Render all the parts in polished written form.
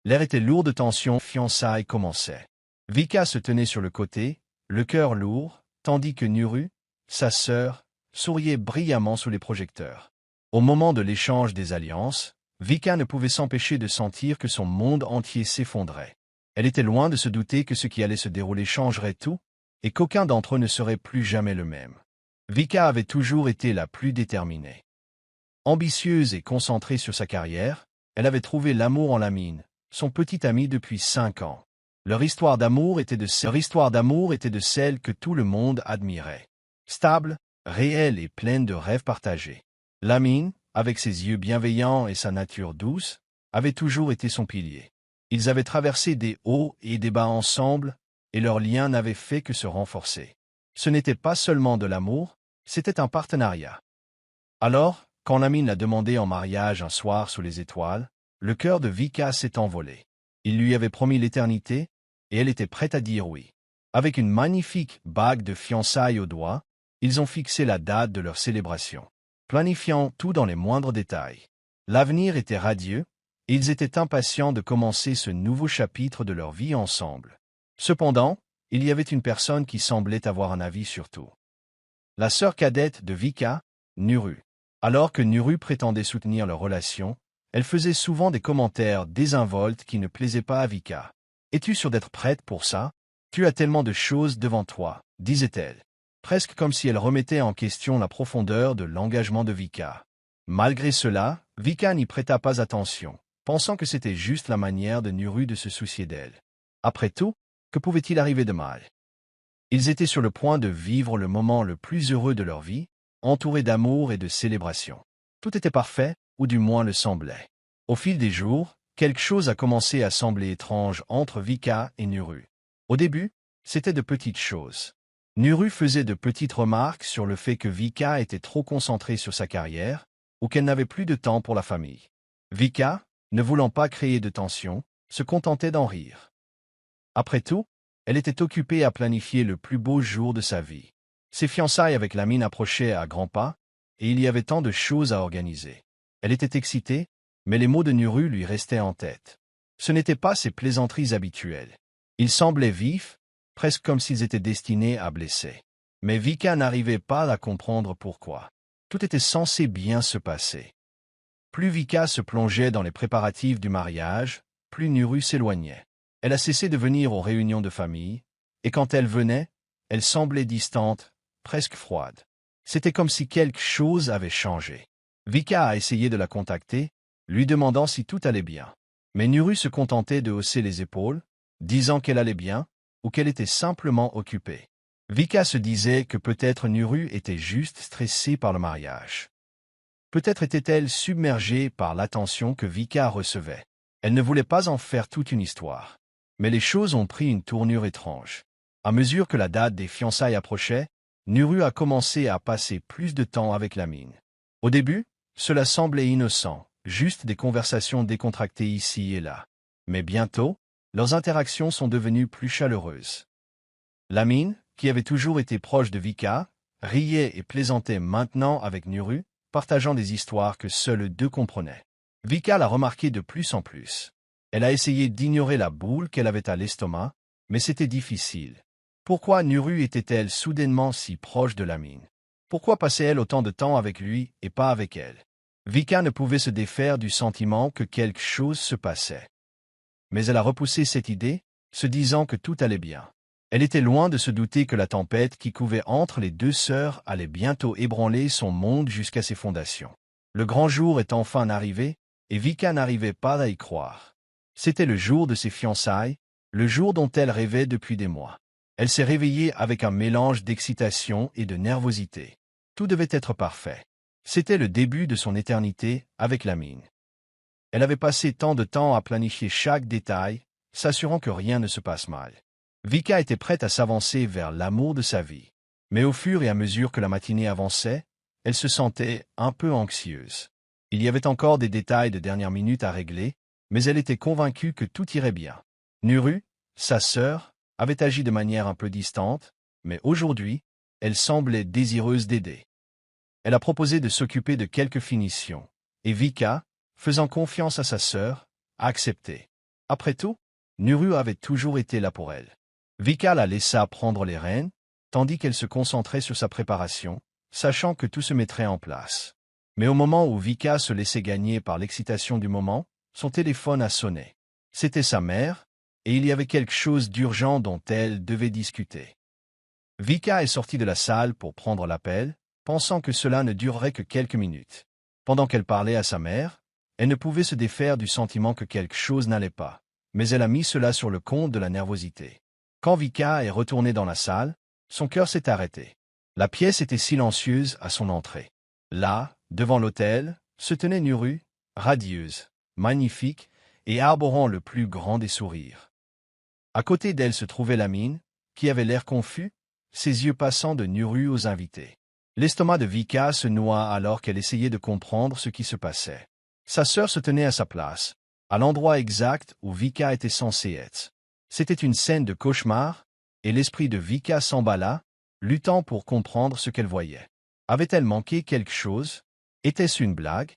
L'air était lourd de tension, fiançailles commençaient. Vika se tenait sur le côté, le cœur lourd, tandis que Nuru, sa sœur, souriait brillamment sous les projecteurs. Au moment de l'échange des alliances, Vika ne pouvait s'empêcher de sentir que son monde entier s'effondrait. Elle était loin de se douter que ce qui allait se dérouler changerait tout, et qu'aucun d'entre eux ne serait plus jamais le même. Vika avait toujours été la plus déterminée. Ambitieuse et concentrée sur sa carrière, elle avait trouvé l'amour en Lamine, son petit ami depuis 5 ans. Leur histoire d'amour était de celle que tout le monde admirait. Stable, réelle et pleine de rêves partagés. Lamine, avec ses yeux bienveillants et sa nature douce, avait toujours été son pilier. Ils avaient traversé des hauts et des bas ensemble, et leur lien n'avait fait que se renforcer. Ce n'était pas seulement de l'amour, c'était un partenariat. Alors, quand Lamine l'a demandé en mariage un soir sous les étoiles, le cœur de Vika s'est envolé. Il lui avait promis l'éternité, et elle était prête à dire oui. Avec une magnifique bague de fiançailles au doigt, ils ont fixé la date de leur célébration, planifiant tout dans les moindres détails. L'avenir était radieux, et ils étaient impatients de commencer ce nouveau chapitre de leur vie ensemble. Cependant, il y avait une personne qui semblait avoir un avis sur tout. La sœur cadette de Vika, Nuru. Alors que Nuru prétendait soutenir leur relation, elle faisait souvent des commentaires désinvoltes qui ne plaisaient pas à Vika. « Es-tu sûre d'être prête pour ça? Tu as tellement de choses devant toi, » disait-elle, presque comme si elle remettait en question la profondeur de l'engagement de Vika. Malgré cela, Vika n'y prêta pas attention, pensant que c'était juste la manière de Nuru de se soucier d'elle. Après tout, que pouvait-il arriver de mal? Ils étaient sur le point de vivre le moment le plus heureux de leur vie, entourés d'amour et de célébration. Tout était parfait, ou du moins le semblait. Au fil des jours, quelque chose a commencé à sembler étrange entre Vika et Nuru. Au début, c'était de petites choses. Nuru faisait de petites remarques sur le fait que Vika était trop concentrée sur sa carrière, ou qu'elle n'avait plus de temps pour la famille. Vika, ne voulant pas créer de tension, se contentait d'en rire. Après tout, elle était occupée à planifier le plus beau jour de sa vie. Ses fiançailles avec Lamine approchaient à grands pas, et il y avait tant de choses à organiser. Elle était excitée, mais les mots de Nuru lui restaient en tête. Ce n'étaient pas ses plaisanteries habituelles. Ils semblaient vifs, presque comme s'ils étaient destinés à blesser. Mais Vika n'arrivait pas à comprendre pourquoi. Tout était censé bien se passer. Plus Vika se plongeait dans les préparatifs du mariage, plus Nuru s'éloignait. Elle a cessé de venir aux réunions de famille, et quand elle venait, elle semblait distante, presque froide. C'était comme si quelque chose avait changé. Vika a essayé de la contacter, lui demandant si tout allait bien. Mais Nuru se contentait de hausser les épaules, disant qu'elle allait bien, ou qu'elle était simplement occupée. Vika se disait que peut-être Nuru était juste stressée par le mariage. Peut-être était-elle submergée par l'attention que Vika recevait. Elle ne voulait pas en faire toute une histoire. Mais les choses ont pris une tournure étrange. À mesure que la date des fiançailles approchait, Nuru a commencé à passer plus de temps avec Lamine. Au début, cela semblait innocent, juste des conversations décontractées ici et là. Mais bientôt, leurs interactions sont devenues plus chaleureuses. Lamine, qui avait toujours été proche de Vika, riait et plaisantait maintenant avec Nuru, partageant des histoires que seuls eux deux comprenaient. Vika l'a remarqué de plus en plus. Elle a essayé d'ignorer la boule qu'elle avait à l'estomac, mais c'était difficile. Pourquoi Nuru était-elle soudainement si proche de Lamine? Pourquoi passait-elle autant de temps avec lui et pas avec elle? Vika ne pouvait se défaire du sentiment que quelque chose se passait. Mais elle a repoussé cette idée, se disant que tout allait bien. Elle était loin de se douter que la tempête qui couvait entre les deux sœurs allait bientôt ébranler son monde jusqu'à ses fondations. Le grand jour est enfin arrivé, et Vika n'arrivait pas à y croire. C'était le jour de ses fiançailles, le jour dont elle rêvait depuis des mois. Elle s'est réveillée avec un mélange d'excitation et de nervosité. Tout devait être parfait. C'était le début de son éternité avec Lamine. Elle avait passé tant de temps à planifier chaque détail, s'assurant que rien ne se passe mal. Vika était prête à s'avancer vers l'amour de sa vie. Mais au fur et à mesure que la matinée avançait, elle se sentait un peu anxieuse. Il y avait encore des détails de dernière minute à régler, mais elle était convaincue que tout irait bien. Nuru, sa sœur, avait agi de manière un peu distante, mais aujourd'hui, elle semblait désireuse d'aider. Elle a proposé de s'occuper de quelques finitions, et Vika, faisant confiance à sa sœur, a accepté. Après tout, Nuru avait toujours été là pour elle. Vika la laissa prendre les rênes, tandis qu'elle se concentrait sur sa préparation, sachant que tout se mettrait en place. Mais au moment où Vika se laissait gagner par l'excitation du moment, son téléphone a sonné. C'était sa mère, et il y avait quelque chose d'urgent dont elle devait discuter. Vika est sortie de la salle pour prendre l'appel, pensant que cela ne durerait que quelques minutes. Pendant qu'elle parlait à sa mère, elle ne pouvait se défaire du sentiment que quelque chose n'allait pas, mais elle a mis cela sur le compte de la nervosité. Quand Vika est retournée dans la salle, son cœur s'est arrêté. La pièce était silencieuse à son entrée. Là, devant l'autel, se tenait Nuru, radieuse, magnifique et arborant le plus grand des sourires. À côté d'elle se trouvait Lamine, qui avait l'air confus, ses yeux passant de Nuru aux invités. L'estomac de Vika se noua alors qu'elle essayait de comprendre ce qui se passait. Sa sœur se tenait à sa place, à l'endroit exact où Vika était censée être. C'était une scène de cauchemar, et l'esprit de Vika s'emballa, luttant pour comprendre ce qu'elle voyait. Avait-elle manqué quelque chose? Était-ce une blague?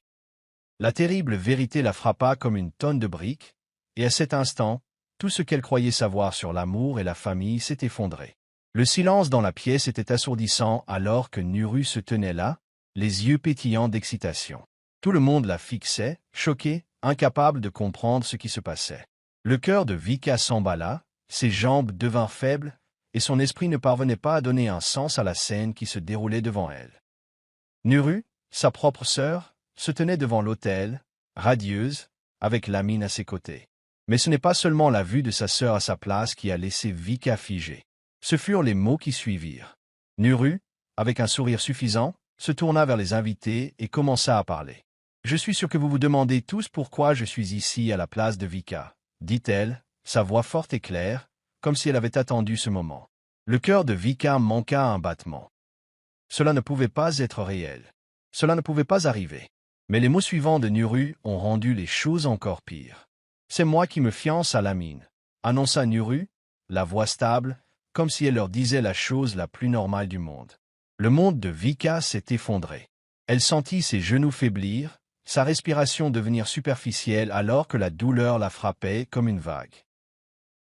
La terrible vérité la frappa comme une tonne de briques, et à cet instant, tout ce qu'elle croyait savoir sur l'amour et la famille s'est effondré. Le silence dans la pièce était assourdissant alors que Nuru se tenait là, les yeux pétillants d'excitation. Tout le monde la fixait, choqué, incapable de comprendre ce qui se passait. Le cœur de Vika s'emballa, ses jambes devinrent faibles, et son esprit ne parvenait pas à donner un sens à la scène qui se déroulait devant elle. Nuru, sa propre sœur, se tenait devant l'autel, radieuse, avec Lamine à ses côtés. Mais ce n'est pas seulement la vue de sa sœur à sa place qui a laissé Vika figée. Ce furent les mots qui suivirent. Nuru, avec un sourire suffisant, se tourna vers les invités et commença à parler. « Je suis sûr que vous vous demandez tous pourquoi je suis ici à la place de Vika, » dit-elle, sa voix forte et claire, comme si elle avait attendu ce moment. Le cœur de Vika manqua un battement. Cela ne pouvait pas être réel. Cela ne pouvait pas arriver. Mais les mots suivants de Nuru ont rendu les choses encore pires. « C'est moi qui me fiance à Lamine », annonça Nuru, la voix stable, comme si elle leur disait la chose la plus normale du monde. Le monde de Vika s'est effondré. Elle sentit ses genoux faiblir, sa respiration devenir superficielle alors que la douleur la frappait comme une vague.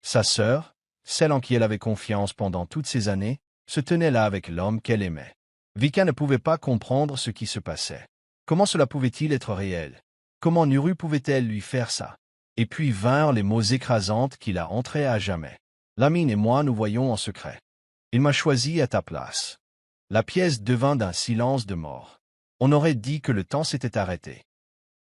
Sa sœur, celle en qui elle avait confiance pendant toutes ces années, se tenait là avec l'homme qu'elle aimait. Vika ne pouvait pas comprendre ce qui se passait. Comment cela pouvait-il être réel? Comment Nuru pouvait-elle lui faire ça? Et puis vinrent les mots écrasants qui la entraient à jamais. Lamine et moi nous voyons en secret. Il m'a choisi à ta place. La pièce devint d'un silence de mort. On aurait dit que le temps s'était arrêté.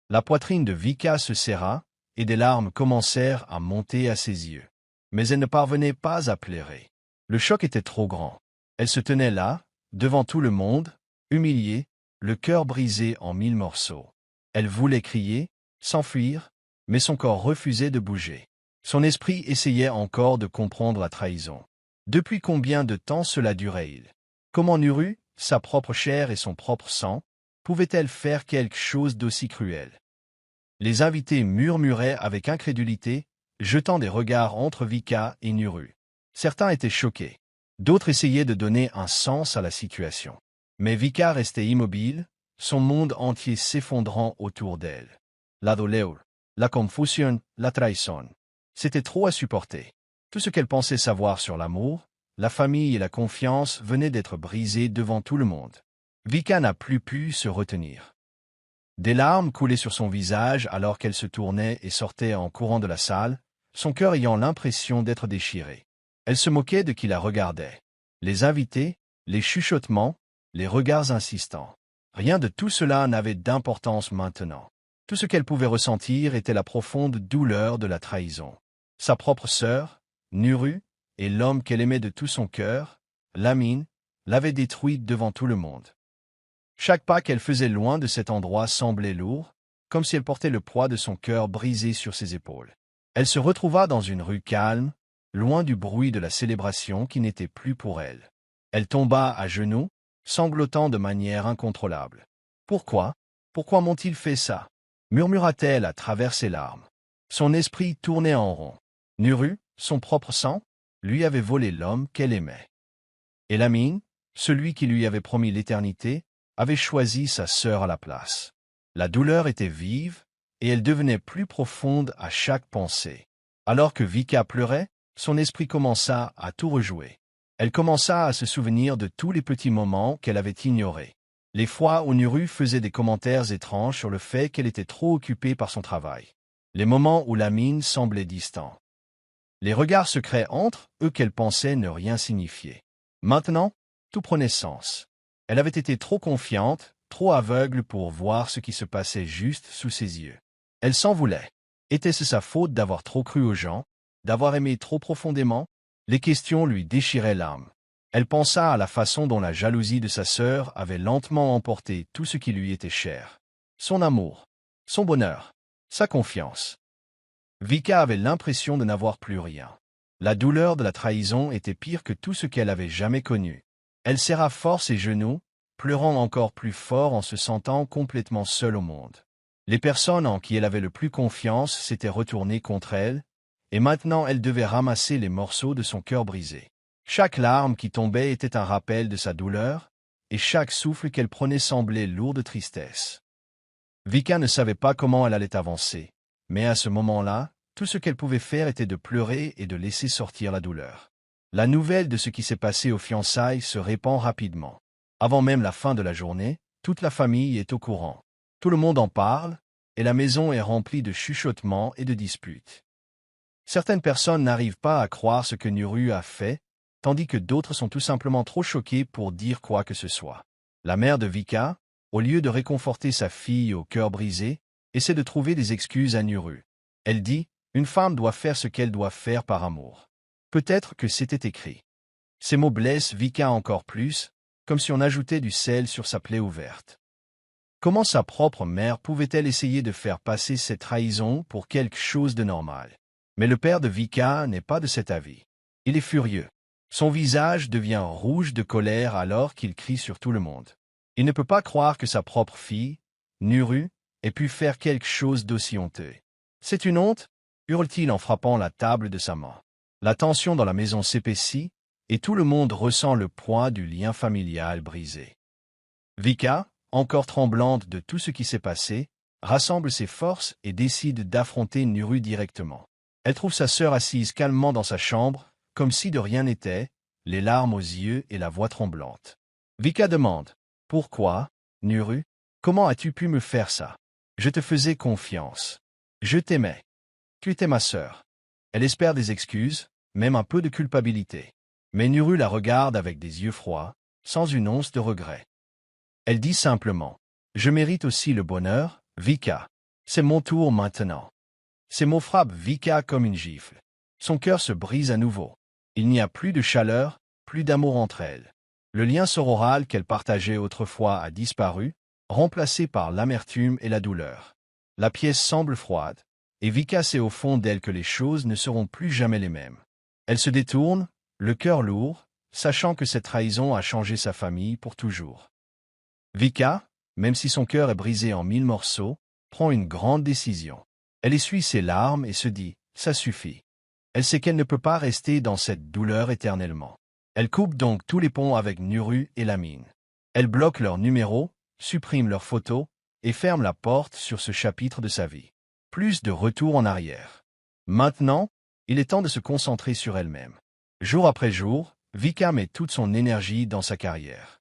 La poitrine de Vika se serra, et des larmes commencèrent à monter à ses yeux. Mais elle ne parvenait pas à pleurer. Le choc était trop grand. Elle se tenait là, devant tout le monde, humiliée, le cœur brisé en 1000 morceaux. Elle voulait crier, s'enfuir, mais son corps refusait de bouger. Son esprit essayait encore de comprendre la trahison. Depuis combien de temps cela durait-il? Comment Nuru, sa propre chair et son propre sang, pouvait-elle faire quelque chose d'aussi cruel? Les invités murmuraient avec incrédulité, jetant des regards entre Vika et Nuru. Certains étaient choqués. D'autres essayaient de donner un sens à la situation. Mais Vika restait immobile, son monde entier s'effondrant autour d'elle. La douleur, la confusion, la trahison. C'était trop à supporter. Tout ce qu'elle pensait savoir sur l'amour, la famille et la confiance venaient d'être brisés devant tout le monde. Vika n'a plus pu se retenir. Des larmes coulaient sur son visage alors qu'elle se tournait et sortait en courant de la salle, son cœur ayant l'impression d'être déchiré. Elle se moquait de qui la regardait. Les invités, les chuchotements, les regards insistants. Rien de tout cela n'avait d'importance maintenant. Tout ce qu'elle pouvait ressentir était la profonde douleur de la trahison. Sa propre sœur, Nuru, et l'homme qu'elle aimait de tout son cœur, Lamine, l'avaient détruite devant tout le monde. Chaque pas qu'elle faisait loin de cet endroit semblait lourd, comme si elle portait le poids de son cœur brisé sur ses épaules. Elle se retrouva dans une rue calme, loin du bruit de la célébration qui n'était plus pour elle. Elle tomba à genoux, sanglotant de manière incontrôlable. « Pourquoi? Pourquoi m'ont-ils fait ça ?» murmura-t-elle à travers ses larmes. Son esprit tournait en rond. Nuru, son propre sang, lui avait volé l'homme qu'elle aimait. Et Lamine, celui qui lui avait promis l'éternité, avait choisi sa sœur à la place. La douleur était vive, et elle devenait plus profonde à chaque pensée. Alors que Vika pleurait, son esprit commença à tout rejouer. Elle commença à se souvenir de tous les petits moments qu'elle avait ignorés. Les fois où Nuru faisait des commentaires étranges sur le fait qu'elle était trop occupée par son travail. Les moments où Lamine semblait distant. Les regards secrets entre eux qu'elle pensait ne rien signifier. Maintenant, tout prenait sens. Elle avait été trop confiante, trop aveugle pour voir ce qui se passait juste sous ses yeux. Elle s'en voulait. Était-ce sa faute d'avoir trop cru aux gens, d'avoir aimé trop profondément? Les questions lui déchiraient l'âme. Elle pensa à la façon dont la jalousie de sa sœur avait lentement emporté tout ce qui lui était cher. Son amour, son bonheur, sa confiance. Vika avait l'impression de n'avoir plus rien. La douleur de la trahison était pire que tout ce qu'elle avait jamais connu. Elle serra fort ses genoux, pleurant encore plus fort en se sentant complètement seule au monde. Les personnes en qui elle avait le plus confiance s'étaient retournées contre elle, et maintenant elle devait ramasser les morceaux de son cœur brisé. Chaque larme qui tombait était un rappel de sa douleur, et chaque souffle qu'elle prenait semblait lourd de tristesse. Vika ne savait pas comment elle allait avancer, mais à ce moment-là, tout ce qu'elle pouvait faire était de pleurer et de laisser sortir la douleur. La nouvelle de ce qui s'est passé aux fiançailles se répand rapidement. Avant même la fin de la journée, toute la famille est au courant. Tout le monde en parle, et la maison est remplie de chuchotements et de disputes. Certaines personnes n'arrivent pas à croire ce que Nuru a fait, tandis que d'autres sont tout simplement trop choquées pour dire quoi que ce soit. La mère de Vika, au lieu de réconforter sa fille au cœur brisé, essaie de trouver des excuses à Nuru. Elle dit, une femme doit faire ce qu'elle doit faire par amour. Peut-être que c'était écrit. Ces mots blessent Vika encore plus, comme si on ajoutait du sel sur sa plaie ouverte. Comment sa propre mère pouvait-elle essayer de faire passer cette trahison pour quelque chose de normal? Mais le père de Vika n'est pas de cet avis. Il est furieux. Son visage devient rouge de colère alors qu'il crie sur tout le monde. Il ne peut pas croire que sa propre fille, Nuru, ait pu faire quelque chose d'aussi honteux. C'est une honte, hurle-t-il en frappant la table de sa main. La tension dans la maison s'épaissit, et tout le monde ressent le poids du lien familial brisé. Vika, encore tremblante de tout ce qui s'est passé, rassemble ses forces et décide d'affronter Nuru directement. Elle trouve sa sœur assise calmement dans sa chambre, comme si de rien n'était, les larmes aux yeux et la voix tremblante. Vika demande, « Pourquoi, Nuru? Comment as-tu pu me faire ça? Je te faisais confiance. Je t'aimais. Tu étais ma sœur. » Elle espère des excuses, même un peu de culpabilité. Mais Nuru la regarde avec des yeux froids, sans une once de regret. Elle dit simplement, « Je mérite aussi le bonheur, Vika. C'est mon tour maintenant. » Ces mots frappent Vika comme une gifle. Son cœur se brise à nouveau. Il n'y a plus de chaleur, plus d'amour entre elles. Le lien sororal qu'elle partageait autrefois a disparu, remplacé par l'amertume et la douleur. La pièce semble froide, et Vika sait au fond d'elle que les choses ne seront plus jamais les mêmes. Elle se détourne, le cœur lourd, sachant que cette trahison a changé sa famille pour toujours. Vika, même si son cœur est brisé en 1000 morceaux, prend une grande décision. Elle essuie ses larmes et se dit, « Ça suffit. » Elle sait qu'elle ne peut pas rester dans cette douleur éternellement. Elle coupe donc tous les ponts avec Nuru et Lamine. Elle bloque leurs numéros, supprime leurs photos, et ferme la porte sur ce chapitre de sa vie. Plus de retour en arrière. Maintenant, il est temps de se concentrer sur elle-même. Jour après jour, Vika met toute son énergie dans sa carrière.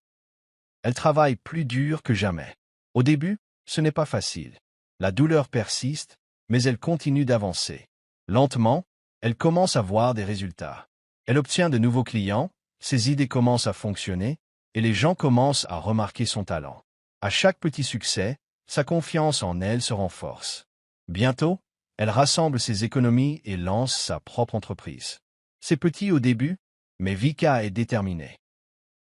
Elle travaille plus dur que jamais. Au début, ce n'est pas facile. La douleur persiste, mais elle continue d'avancer. Lentement, elle commence à voir des résultats. Elle obtient de nouveaux clients, ses idées commencent à fonctionner, et les gens commencent à remarquer son talent. À chaque petit succès, sa confiance en elle se renforce. Bientôt, elle rassemble ses économies et lance sa propre entreprise. C'est petit au début, mais Vika est déterminée.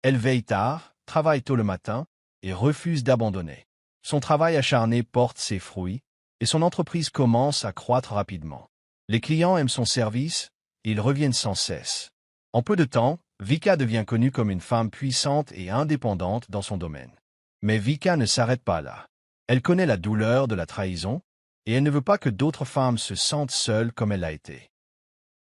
Elle veille tard, travaille tôt le matin, et refuse d'abandonner. Son travail acharné porte ses fruits, et son entreprise commence à croître rapidement. Les clients aiment son service, et ils reviennent sans cesse. En peu de temps, Vika devient connue comme une femme puissante et indépendante dans son domaine. Mais Vika ne s'arrête pas là. Elle connaît la douleur de la trahison, et elle ne veut pas que d'autres femmes se sentent seules comme elle l'a été.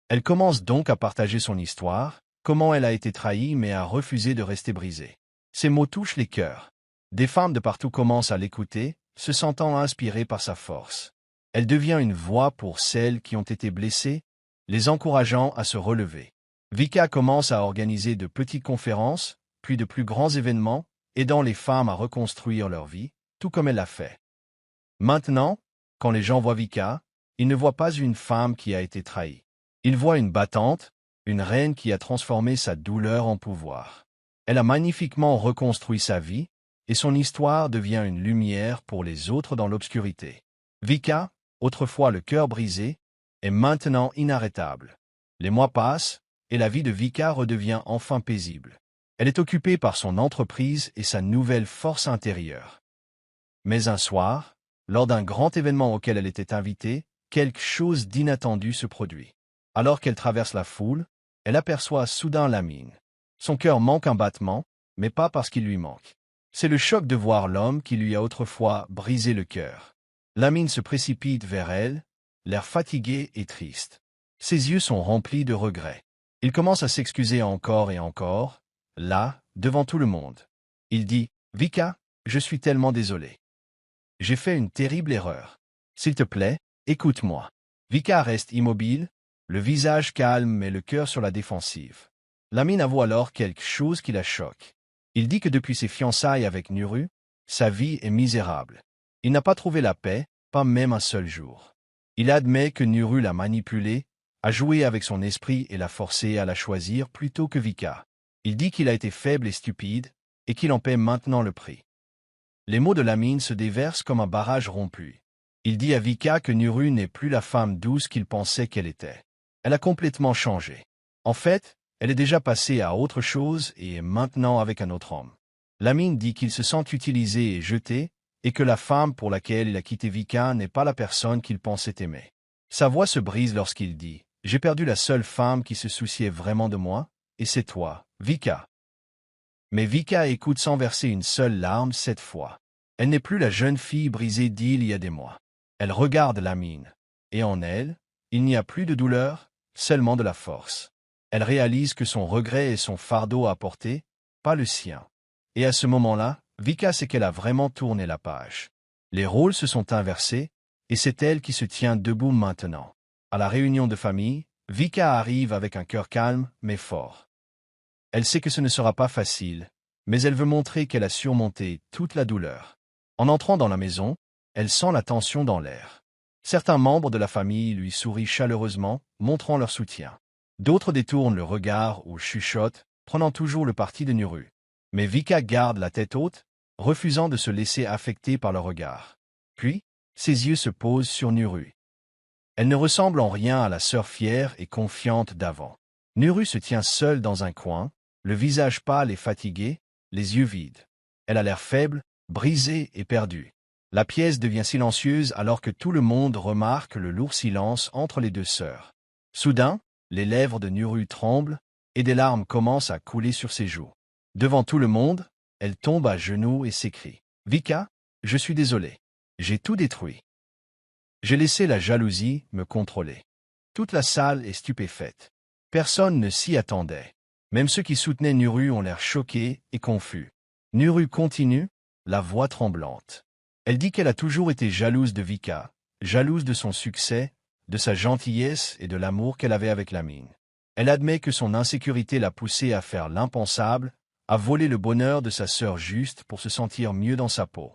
Elle commence donc à partager son histoire, comment elle a été trahie mais a refusé de rester brisée. Ces mots touchent les cœurs. Des femmes de partout commencent à l'écouter, se sentant inspirées par sa force. Elle devient une voix pour celles qui ont été blessées, les encourageant à se relever. Vika commence à organiser de petites conférences, puis de plus grands événements, aidant les femmes à reconstruire leur vie, tout comme elle l'a fait. Maintenant, quand les gens voient Vika, ils ne voient pas une femme qui a été trahie. Ils voient une battante, une reine qui a transformé sa douleur en pouvoir. Elle a magnifiquement reconstruit sa vie, et son histoire devient une lumière pour les autres dans l'obscurité. Vika, autrefois le cœur brisé, est maintenant inarrêtable. Les mois passent, et la vie de Vika redevient enfin paisible. Elle est occupée par son entreprise et sa nouvelle force intérieure. Mais un soir, lors d'un grand événement auquel elle était invitée, quelque chose d'inattendu se produit. Alors qu'elle traverse la foule, elle aperçoit soudain Lamine. Son cœur manque un battement, mais pas parce qu'il lui manque. C'est le choc de voir l'homme qui lui a autrefois brisé le cœur. Lamine se précipite vers elle, l'air fatigué et triste. Ses yeux sont remplis de regrets. Il commence à s'excuser encore et encore, là, devant tout le monde. Il dit « Vika, je suis tellement désolé. J'ai fait une terrible erreur. S'il te plaît, écoute-moi. » Vika reste immobile, le visage calme mais le cœur sur la défensive. Lamine avoue alors quelque chose qui la choque. Il dit que depuis ses fiançailles avec Nuru, sa vie est misérable. Il n'a pas trouvé la paix, pas même un seul jour. Il admet que Nuru l'a manipulé, a joué avec son esprit et l'a forcé à la choisir plutôt que Vika. Il dit qu'il a été faible et stupide, et qu'il en paie maintenant le prix. Les mots de Lamine se déversent comme un barrage rompu. Il dit à Vika que Nuru n'est plus la femme douce qu'il pensait qu'elle était. Elle a complètement changé. En fait, elle est déjà passée à autre chose et est maintenant avec un autre homme. Lamine dit qu'il se sent utilisé et jeté, et que la femme pour laquelle il a quitté Vika n'est pas la personne qu'il pensait aimer. Sa voix se brise lorsqu'il dit « J'ai perdu la seule femme qui se souciait vraiment de moi, et c'est toi, Vika. » Mais Vika écoute sans verser une seule larme cette fois. Elle n'est plus la jeune fille brisée d'il y a des mois. Elle regarde Lamine, et en elle, il n'y a plus de douleur, seulement de la force. Elle réalise que son regret est son fardeau à porter, pas le sien. Et à ce moment-là, Vika sait qu'elle a vraiment tourné la page. Les rôles se sont inversés, et c'est elle qui se tient debout maintenant. À la réunion de famille, Vika arrive avec un cœur calme, mais fort. Elle sait que ce ne sera pas facile, mais elle veut montrer qu'elle a surmonté toute la douleur. En entrant dans la maison, elle sent la tension dans l'air. Certains membres de la famille lui sourient chaleureusement, montrant leur soutien. D'autres détournent le regard ou chuchotent, prenant toujours le parti de Nuru. Mais Vika garde la tête haute, refusant de se laisser affecter par le regard. Puis, ses yeux se posent sur Nuru. Elle ne ressemble en rien à la sœur fière et confiante d'avant. Nuru se tient seule dans un coin, le visage pâle et fatigué, les yeux vides. Elle a l'air faible, brisée et perdue. La pièce devient silencieuse alors que tout le monde remarque le lourd silence entre les deux sœurs. Soudain, les lèvres de Nuru tremblent, et des larmes commencent à couler sur ses joues. Devant tout le monde, elle tombe à genoux et s'écrie « Vika, je suis désolée. J'ai tout détruit. J'ai laissé la jalousie me contrôler. » Toute la salle est stupéfaite. Personne ne s'y attendait. Même ceux qui soutenaient Nuru ont l'air choqués et confus. Nuru continue, la voix tremblante. Elle dit qu'elle a toujours été jalouse de Vika, jalouse de son succès, de sa gentillesse et de l'amour qu'elle avait avec Lamine. Elle admet que son insécurité l'a poussée à faire l'impensable, à voler le bonheur de sa sœur juste pour se sentir mieux dans sa peau.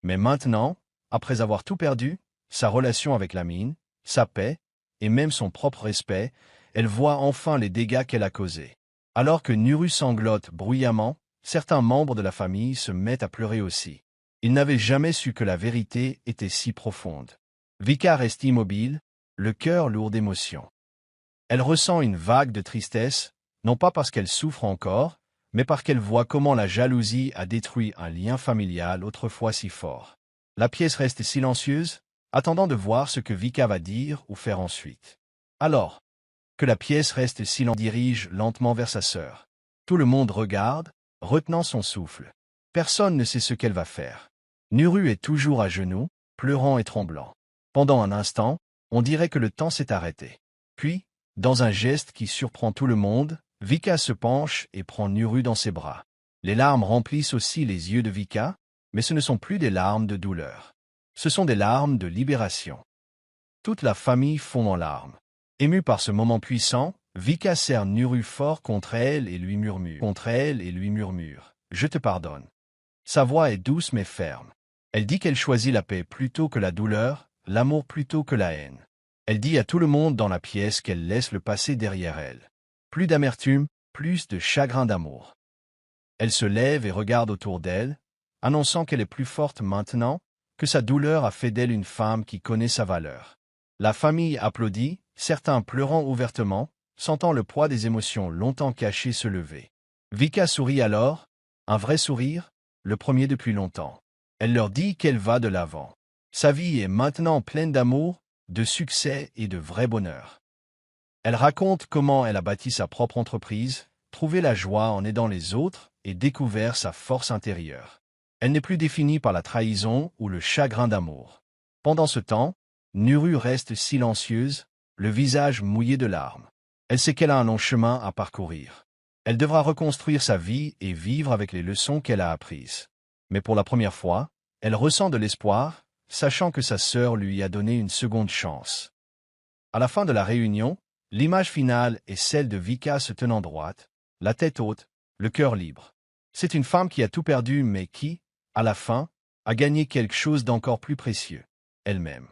Mais maintenant, après avoir tout perdu, sa relation avec Lamine, sa paix, et même son propre respect, elle voit enfin les dégâts qu'elle a causés. Alors que Nuru sanglote bruyamment, certains membres de la famille se mettent à pleurer aussi. Ils n'avaient jamais su que la vérité était si profonde. Vika reste immobile, le cœur lourd d'émotion. Elle ressent une vague de tristesse, non pas parce qu'elle souffre encore, mais parce qu'elle voit comment la jalousie a détruit un lien familial autrefois si fort. La pièce reste silencieuse, attendant de voir ce que Vika va dire ou faire ensuite. Alors, que la pièce reste silencieuse, dirige lentement vers sa sœur. Tout le monde regarde, retenant son souffle. Personne ne sait ce qu'elle va faire. Nuru est toujours à genoux, pleurant et tremblant. Pendant un instant, on dirait que le temps s'est arrêté. Puis, dans un geste qui surprend tout le monde, Vika se penche et prend Nuru dans ses bras. Les larmes remplissent aussi les yeux de Vika, mais ce ne sont plus des larmes de douleur. Ce sont des larmes de libération. Toute la famille fond en larmes. Ému par ce moment puissant, Vika serre Nuru fort contre elle et lui murmure. Je te pardonne. Sa voix est douce mais ferme. Elle dit qu'elle choisit la paix plutôt que la douleur, l'amour plutôt que la haine. Elle dit à tout le monde dans la pièce qu'elle laisse le passé derrière elle. Plus d'amertume, plus de chagrin d'amour. Elle se lève et regarde autour d'elle, annonçant qu'elle est plus forte maintenant, que sa douleur a fait d'elle une femme qui connaît sa valeur. La famille applaudit, certains pleurant ouvertement, sentant le poids des émotions longtemps cachées se lever. Vika sourit alors, un vrai sourire, le premier depuis longtemps. Elle leur dit qu'elle va de l'avant. Sa vie est maintenant pleine d'amour, de succès et de vrai bonheur. Elle raconte comment elle a bâti sa propre entreprise, trouvé la joie en aidant les autres et découvert sa force intérieure. Elle n'est plus définie par la trahison ou le chagrin d'amour. Pendant ce temps, Nuru reste silencieuse, le visage mouillé de larmes. Elle sait qu'elle a un long chemin à parcourir. Elle devra reconstruire sa vie et vivre avec les leçons qu'elle a apprises. Mais pour la première fois, elle ressent de l'espoir, sachant que sa sœur lui a donné une seconde chance. À la fin de la réunion, l'image finale est celle de Vika se tenant droite, la tête haute, le cœur libre. C'est une femme qui a tout perdu mais qui, à la fin, a gagné quelque chose d'encore plus précieux, elle-même.